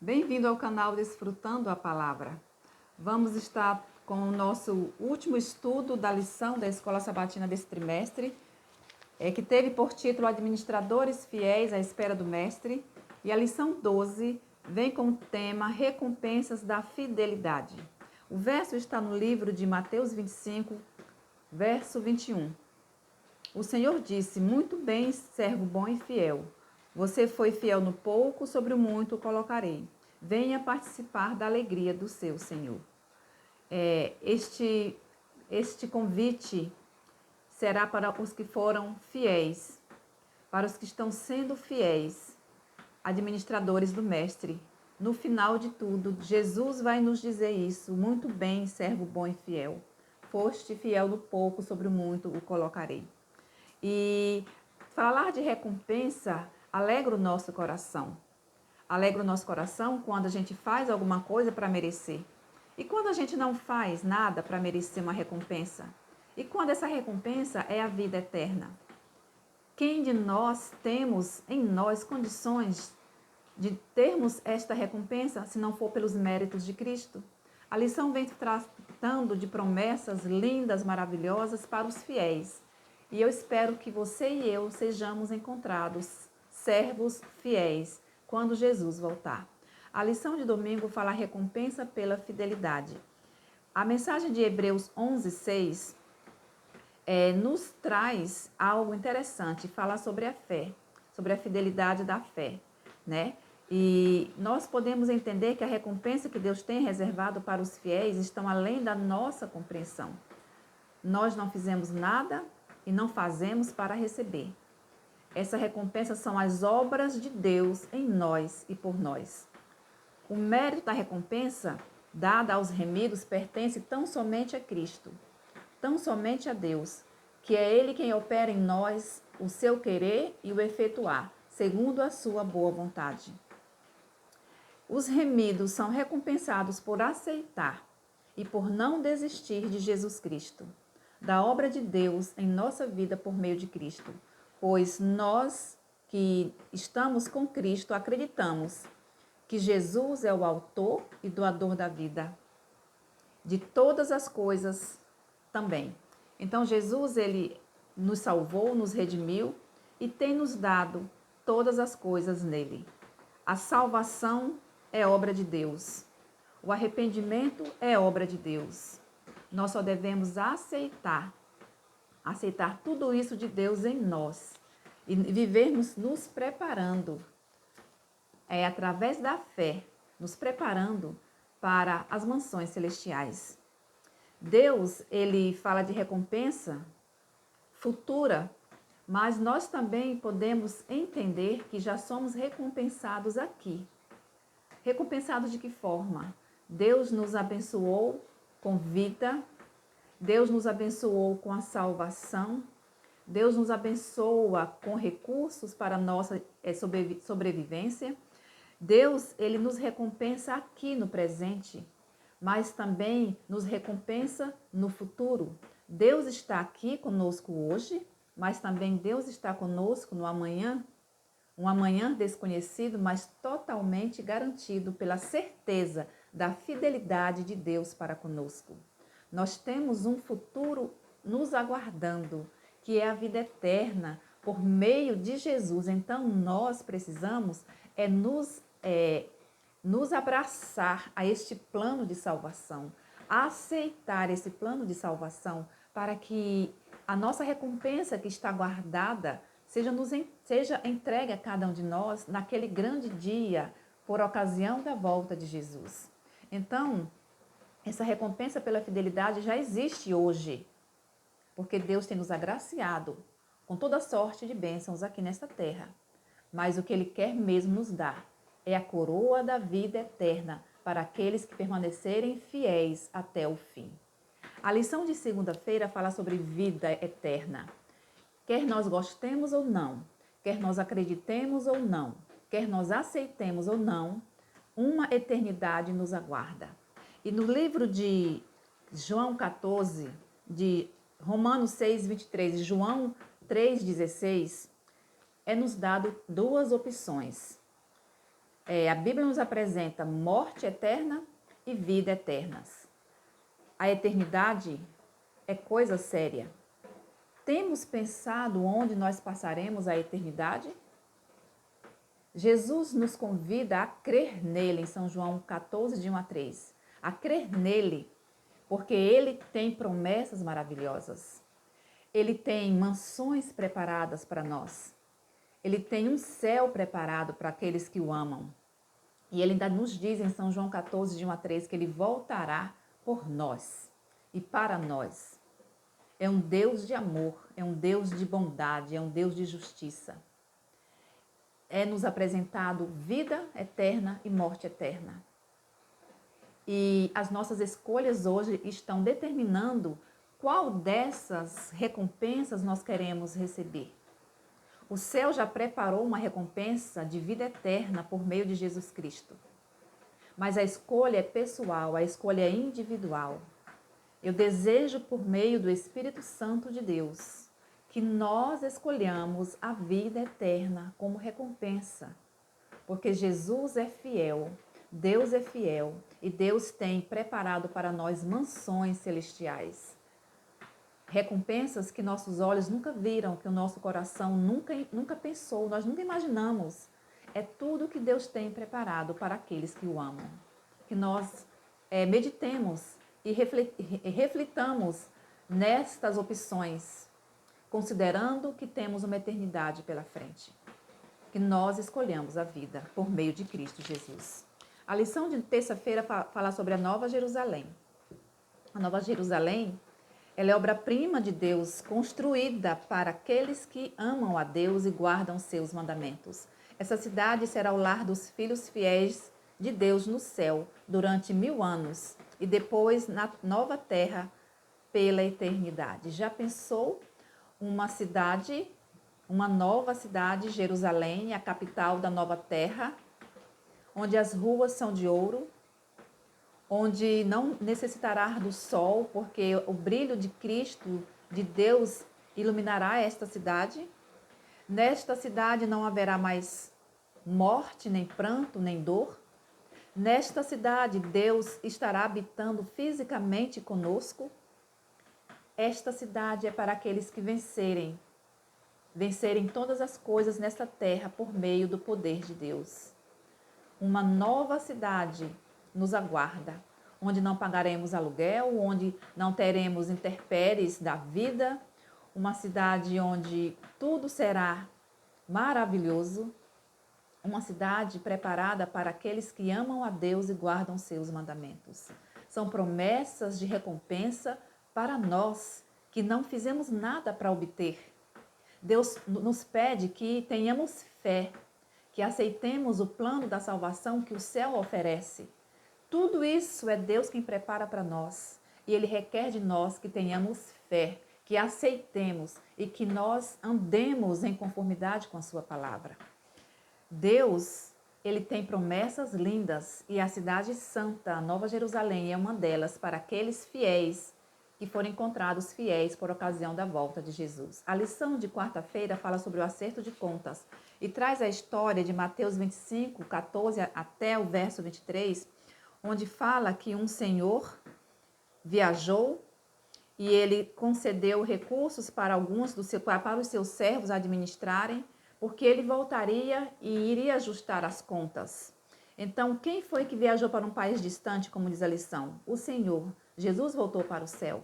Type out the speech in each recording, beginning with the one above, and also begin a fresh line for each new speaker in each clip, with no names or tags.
Bem-vindo ao canal Desfrutando a Palavra. Vamos estar com o nosso último estudo da lição da Escola Sabatina desse trimestre, que teve por título Administradores Fiéis à Espera do Mestre, e a lição 12 vem com o tema Recompensas da Fidelidade. O verso está no livro de Mateus 25, verso 21. O Senhor disse: Muito bem, servo bom e fiel. Você foi fiel no pouco, sobre o muito o colocarei. Venha participar da alegria do seu Senhor. Este convite será para os que foram fiéis, para os que estão sendo fiéis, administradores do Mestre. No final de tudo, Jesus vai nos dizer isso. Muito bem, servo bom e fiel. Foste fiel no pouco, sobre o muito o colocarei. E falar de recompensa alegra o nosso coração. Alegra o nosso coração quando a gente faz alguma coisa para merecer. E quando a gente não faz nada para merecer uma recompensa. E quando essa recompensa é a vida eterna. Quem de nós temos em nós condições de termos esta recompensa se não for pelos méritos de Cristo? A lição vem tratando de promessas lindas, maravilhosas para os fiéis. E eu espero que você e eu sejamos encontrados servos fiéis quando Jesus voltar. A lição de domingo fala a recompensa pela fidelidade. A mensagem de Hebreus 11:6 nos traz algo interessante, fala sobre a fé, sobre a fidelidade da fé, né? E nós podemos entender que a recompensa que Deus tem reservado para os fiéis estão além da nossa compreensão. Nós não fizemos nada e não fazemos para receber. Essa recompensa são as obras de Deus em nós e por nós. O mérito da recompensa dada aos remidos pertence tão somente a Cristo, tão somente a Deus, que é Ele quem opera em nós o seu querer e o efetuar, segundo a sua boa vontade. Os remidos são recompensados por aceitar e por não desistir de Jesus Cristo, da obra de Deus em nossa vida por meio de Cristo, pois nós que estamos com Cristo acreditamos que Jesus é o autor e doador da vida, de todas as coisas também. Então Jesus, ele nos salvou, nos redimiu e tem nos dado todas as coisas nele. A salvação é obra de Deus. O arrependimento é obra de Deus. Nós só devemos aceitar tudo isso de Deus em nós e vivermos nos preparando, através da fé, nos preparando para as mansões celestiais. Deus, ele fala de recompensa futura, mas nós também podemos entender que já somos recompensados aqui. Recompensados de que forma? Deus nos abençoou com vida, Deus nos abençoou com a salvação, Deus nos abençoa com recursos para a nossa sobrevivência. Deus, ele nos recompensa aqui no presente, mas também nos recompensa no futuro. Deus está aqui conosco hoje, mas também Deus está conosco no amanhã. Um amanhã desconhecido, mas totalmente garantido pela certeza da fidelidade de Deus para conosco. Nós temos um futuro nos aguardando, que é a vida eterna, por meio de Jesus. Então, nós precisamos nos abraçar a este plano de salvação, aceitar esse plano de salvação para que a nossa recompensa que está guardada seja entregue a cada um de nós naquele grande dia, por ocasião da volta de Jesus. Então, essa recompensa pela fidelidade já existe hoje, porque Deus tem nos agraciado com toda sorte de bênçãos aqui nesta terra. Mas o que Ele quer mesmo nos dar é a coroa da vida eterna para aqueles que permanecerem fiéis até o fim. A lição de segunda-feira fala sobre vida eterna. Quer nós gostemos ou não, quer nós acreditemos ou não, quer nós aceitemos ou não, uma eternidade nos aguarda. E no livro de João 14, de Romanos 6, 23 e João 3, 16, nos dado duas opções. A Bíblia nos apresenta morte eterna e vida eternas. A eternidade é coisa séria. Temos pensado onde nós passaremos a eternidade? Jesus nos convida a crer nele, em São João 14, de 1 a 3. A crer nele, porque ele tem promessas maravilhosas. Ele tem mansões preparadas para nós. Ele tem um céu preparado para aqueles que o amam. E ele ainda nos diz em São João 14, de 1 a 3, que ele voltará por nós e para nós. É um Deus de amor, é um Deus de bondade, é um Deus de justiça. É nos apresentado vida eterna e morte eterna. E as nossas escolhas hoje estão determinando qual dessas recompensas nós queremos receber. O céu já preparou uma recompensa de vida eterna por meio de Jesus Cristo. Mas a escolha é pessoal, a escolha é individual. Eu desejo, por meio do Espírito Santo de Deus, que nós escolhamos a vida eterna como recompensa. Porque Jesus é fiel, Deus é fiel e Deus tem preparado para nós mansões celestiais. Recompensas que nossos olhos nunca viram, que o nosso coração nunca pensou, nós nunca imaginamos. É tudo que Deus tem preparado para aqueles que o amam. Que nós meditemos e reflitamos nestas opções, considerando que temos uma eternidade pela frente. Que nós escolhamos a vida por meio de Cristo Jesus. A lição de terça-feira fala sobre a Nova Jerusalém. A Nova Jerusalém, ela é obra-prima de Deus, construída para aqueles que amam a Deus e guardam seus mandamentos. Essa cidade será o lar dos filhos fiéis de Deus no céu durante 1000 anos e depois na nova terra pela eternidade. Já pensou uma cidade, uma nova cidade, Jerusalém, a capital da nova terra, onde as ruas são de ouro, onde não necessitará do sol, porque o brilho de Cristo, de Deus, iluminará esta cidade. Nesta cidade não haverá mais morte, nem pranto, nem dor. Nesta cidade, Deus estará habitando fisicamente conosco. Esta cidade é para aqueles que vencerem todas as coisas nesta terra por meio do poder de Deus. Uma nova cidade nos aguarda, onde não pagaremos aluguel, onde não teremos intempéries da vida, uma cidade onde tudo será maravilhoso, uma cidade preparada para aqueles que amam a Deus e guardam seus mandamentos. São promessas de recompensa para nós que não fizemos nada para obter. Deus nos pede que tenhamos fé, que aceitemos o plano da salvação que o céu oferece. Tudo isso é Deus quem prepara para nós. E Ele requer de nós que tenhamos fé, que aceitemos e que nós andemos em conformidade com a sua palavra. Deus, Ele tem promessas lindas e a cidade santa, a Nova Jerusalém, é uma delas para aqueles fiéis que foram encontrados fiéis por ocasião da volta de Jesus. A lição de quarta-feira fala sobre o acerto de contas e traz a história de Mateus 25, 14 até o verso 23, onde fala que um senhor viajou e ele concedeu recursos para para os seus servos administrarem, porque ele voltaria e iria ajustar as contas. Então, quem foi que viajou para um país distante, como diz a lição? O Senhor. Jesus voltou para o céu.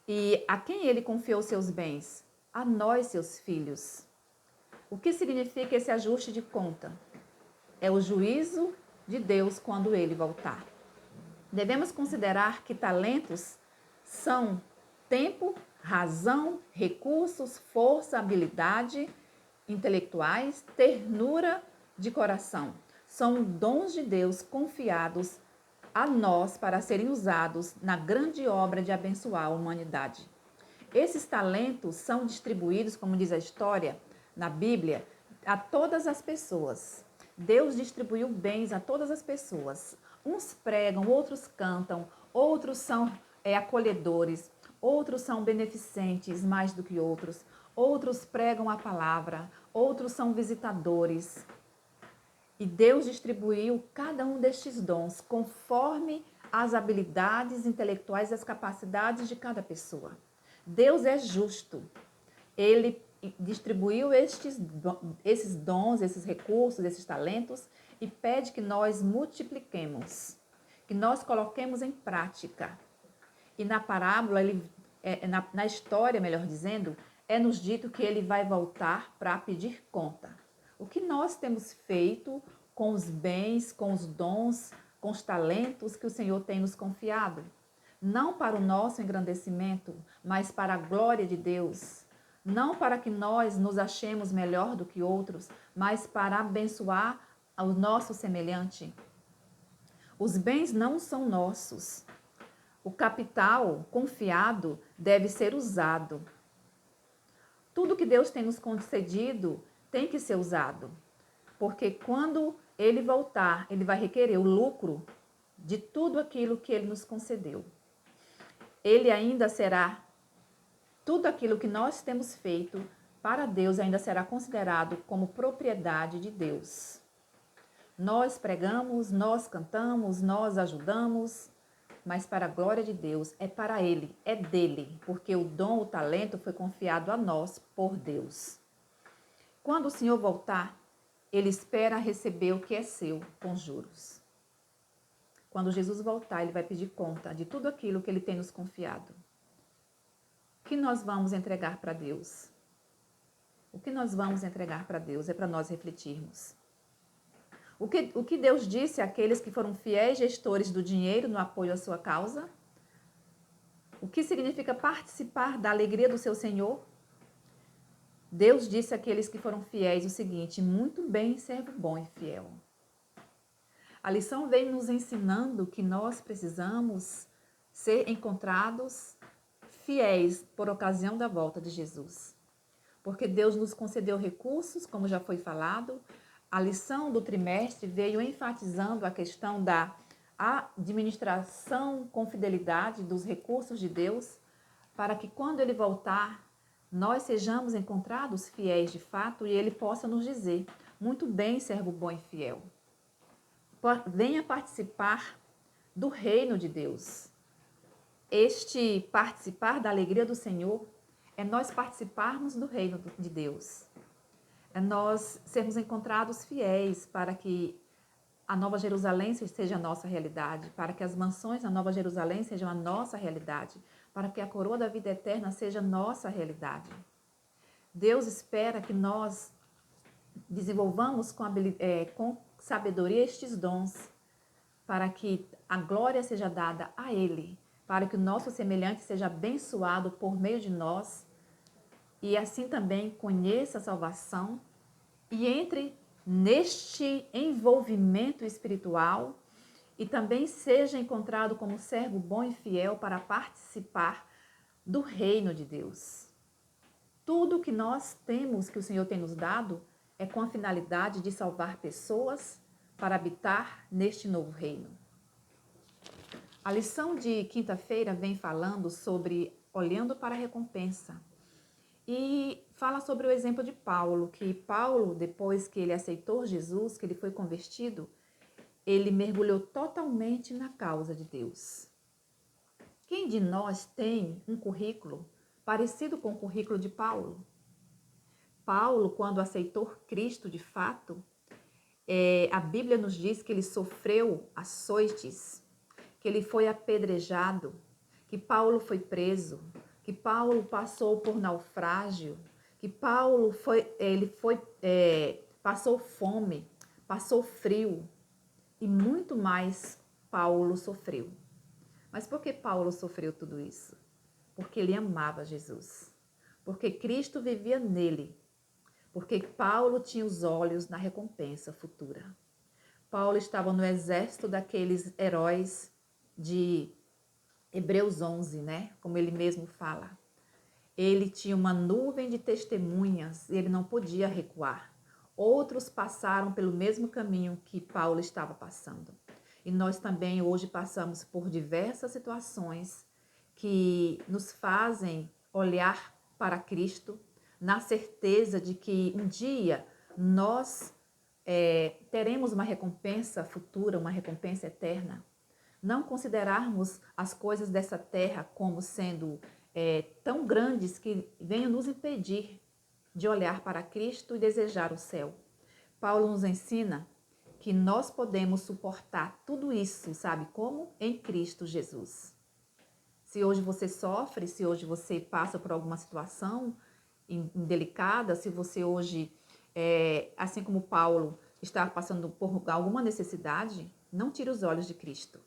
E a quem ele confiou seus bens? A nós, seus filhos. O que significa esse ajuste de conta? É o juízo de Deus quando ele voltar. Devemos considerar que talentos são tempo, razão, recursos, força, habilidade intelectuais, ternura de coração. São dons de Deus confiados a nós para serem usados na grande obra de abençoar a humanidade. Esses talentos são distribuídos, como diz a história na Bíblia, a todas as pessoas. Deus distribuiu bens a todas as pessoas. Uns pregam, outros cantam, outros são acolhedores, outros são beneficentes mais do que outros pregam a palavra, outros são visitadores. E Deus distribuiu cada um destes dons conforme as habilidades intelectuais e as capacidades de cada pessoa. Deus é justo. Ele distribuiu esses dons, esses recursos, esses talentos e pede que nós multipliquemos, que nós coloquemos em prática. E na parábola, na história, melhor dizendo, é nos dito que ele vai voltar para pedir conta. O que nós temos feito com os bens, com os dons, com os talentos que o Senhor tem nos confiado? Não para o nosso engrandecimento, mas para a glória de Deus. Não para que nós nos achemos melhor do que outros, mas para abençoar o nosso semelhante. Os bens não são nossos. O capital confiado deve ser usado. Tudo que Deus tem nos concedido tem que ser usado. Porque quando ele voltar, ele vai requerer o lucro de tudo aquilo que ele nos concedeu. Ele ainda será, tudo aquilo que nós temos feito para Deus ainda será considerado como propriedade de Deus. Nós pregamos, nós cantamos, nós ajudamos, mas para a glória de Deus, é para Ele, é dele, porque o dom, o talento foi confiado a nós por Deus. Quando o Senhor voltar, Ele espera receber o que é seu com juros. Quando Jesus voltar, Ele vai pedir conta de tudo aquilo que Ele tem nos confiado. O que nós vamos entregar para Deus? O que nós vamos entregar para Deus é para nós refletirmos. O que Deus disse àqueles que foram fiéis gestores do dinheiro no apoio à sua causa? O que significa participar da alegria do seu Senhor? Deus disse àqueles que foram fiéis o seguinte: muito bem, servo bom e fiel. A lição vem nos ensinando que nós precisamos ser encontrados fiéis por ocasião da volta de Jesus. Porque Deus nos concedeu recursos, como já foi falado. A lição do trimestre veio enfatizando a questão da administração com fidelidade dos recursos de Deus, para que quando Ele voltar, nós sejamos encontrados fiéis de fato e Ele possa nos dizer: muito bem, servo bom e fiel. Venha participar do reino de Deus. Este participar da alegria do Senhor é nós participarmos do reino de Deus. É nós sermos encontrados fiéis para que a Nova Jerusalém seja a nossa realidade, para que as mansões na Nova Jerusalém sejam a nossa realidade, para que a coroa da vida eterna seja a nossa realidade. Deus espera que nós desenvolvamos com sabedoria estes dons, para que a glória seja dada a Ele, para que o nosso semelhante seja abençoado por meio de nós, e assim também conheça a salvação e entre neste envolvimento espiritual e também seja encontrado como servo bom e fiel para participar do reino de Deus. Tudo que nós temos, que o Senhor tem nos dado, é com a finalidade de salvar pessoas para habitar neste novo reino. A lição de quinta-feira vem falando sobre olhando para a recompensa. E fala sobre o exemplo de Paulo, que Paulo, depois que ele aceitou Jesus, que ele foi convertido, ele mergulhou totalmente na causa de Deus. Quem de nós tem um currículo parecido com o currículo de Paulo? Paulo, quando aceitou Cristo de fato, a Bíblia nos diz que ele sofreu açoites, que ele foi apedrejado, que Paulo foi preso, que Paulo passou por naufrágio, que Paulo passou fome, passou frio e muito mais Paulo sofreu. Mas por que Paulo sofreu tudo isso? Porque ele amava Jesus, porque Cristo vivia nele, porque Paulo tinha os olhos na recompensa futura. Paulo estava no exército daqueles heróis de Hebreus 11, né? Como ele mesmo fala. Ele tinha uma nuvem de testemunhas e ele não podia recuar. Outros passaram pelo mesmo caminho que Paulo estava passando. E nós também hoje passamos por diversas situações que nos fazem olhar para Cristo, na certeza de que um dia nós teremos uma recompensa futura, uma recompensa eterna. Não considerarmos as coisas dessa terra como sendo tão grandes que venham nos impedir de olhar para Cristo e desejar o céu. Paulo nos ensina que nós podemos suportar tudo isso, sabe como? Em Cristo Jesus. Se hoje você sofre, se hoje você passa por alguma situação indelicada, se você hoje, assim como Paulo, está passando por alguma necessidade, não tire os olhos de Cristo.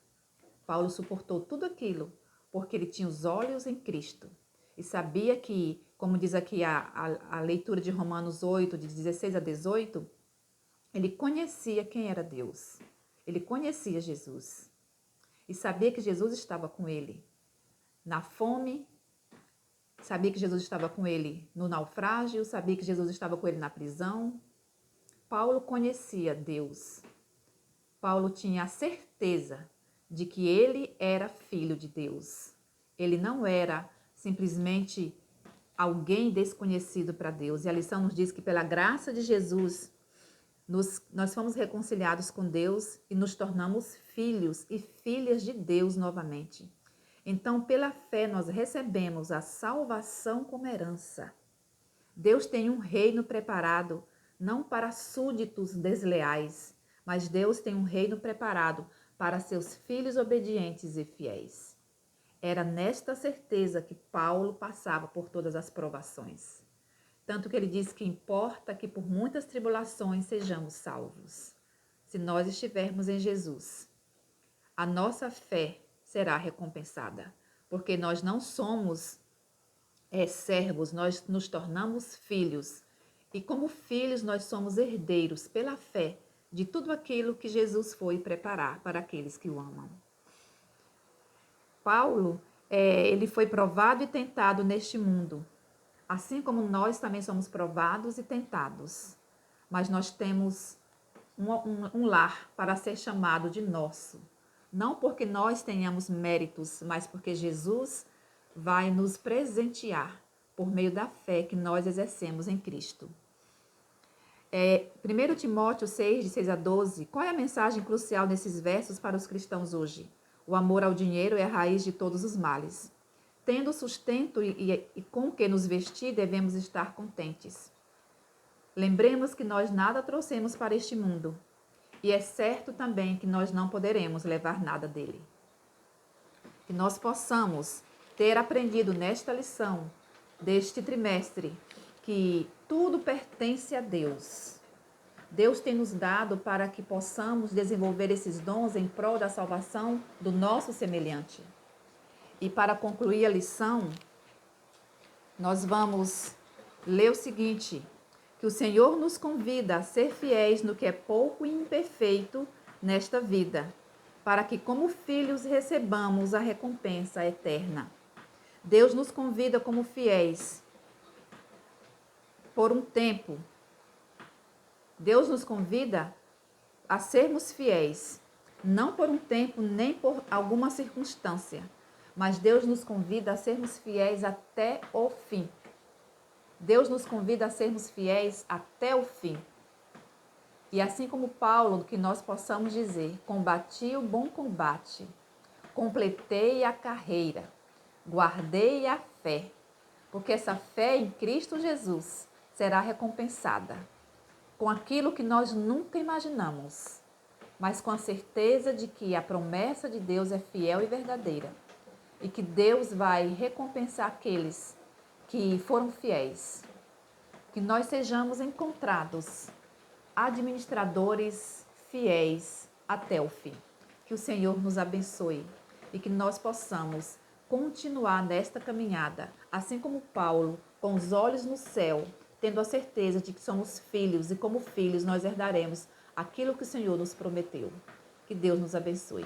Paulo suportou tudo aquilo porque ele tinha os olhos em Cristo e sabia que, como diz aqui a leitura de Romanos 8, de 16 a 18, ele conhecia quem era Deus. Ele conhecia Jesus e sabia que Jesus estava com ele na fome, sabia que Jesus estava com ele no naufrágio, sabia que Jesus estava com ele na prisão. Paulo conhecia Deus. Paulo tinha a certeza de que ele era filho de Deus. Ele não era simplesmente alguém desconhecido para Deus. E a lição nos diz que pela graça de Jesus, nós fomos reconciliados com Deus e nos tornamos filhos e filhas de Deus novamente. Então, pela fé, nós recebemos a salvação como herança. Deus tem um reino preparado, não para súditos desleais, mas Deus tem um reino preparado para seus filhos obedientes e fiéis. Era nesta certeza que Paulo passava por todas as provações. Tanto que ele diz que importa que por muitas tribulações sejamos salvos. Se nós estivermos em Jesus, a nossa fé será recompensada, porque nós não somos servos, nós nos tornamos filhos. E como filhos, nós somos herdeiros pela fé de tudo aquilo que Jesus foi preparar para aqueles que o amam. Paulo, ele foi provado e tentado neste mundo, assim como nós também somos provados e tentados. Mas nós temos um lar para ser chamado de nosso. Não porque nós tenhamos méritos, mas porque Jesus vai nos presentear por meio da fé que nós exercemos em Cristo. 1 Timóteo 6, de 6 a 12, qual é a mensagem crucial nesses versos para os cristãos hoje? O amor ao dinheiro é a raiz de todos os males. Tendo sustento e com o que nos vestir, devemos estar contentes. Lembremos que nós nada trouxemos para este mundo, e é certo também que nós não poderemos levar nada dele. Que nós possamos ter aprendido nesta lição, deste trimestre, que tudo pertence a Deus. Deus tem nos dado para que possamos desenvolver esses dons em prol da salvação do nosso semelhante. E para concluir a lição, nós vamos ler o seguinte: que o Senhor nos convida a ser fiéis no que é pouco e imperfeito nesta vida, para que como filhos recebamos a recompensa eterna. Deus nos convida como fiéis por um tempo. Deus nos convida a sermos fiéis, não por um tempo nem por alguma circunstância, mas Deus nos convida a sermos fiéis até o fim. Deus nos convida a sermos fiéis até o fim. E assim como Paulo, que nós possamos dizer: combati o bom combate, completei a carreira, guardei a fé, porque essa fé em Cristo Jesus será recompensada com aquilo que nós nunca imaginamos, mas com a certeza de que a promessa de Deus é fiel e verdadeira e que Deus vai recompensar aqueles que foram fiéis. Que nós sejamos encontrados administradores fiéis até o fim. Que o Senhor nos abençoe e que nós possamos continuar nesta caminhada, assim como Paulo, com os olhos no céu, tendo a certeza de que somos filhos e como filhos nós herdaremos aquilo que o Senhor nos prometeu. Que Deus nos abençoe.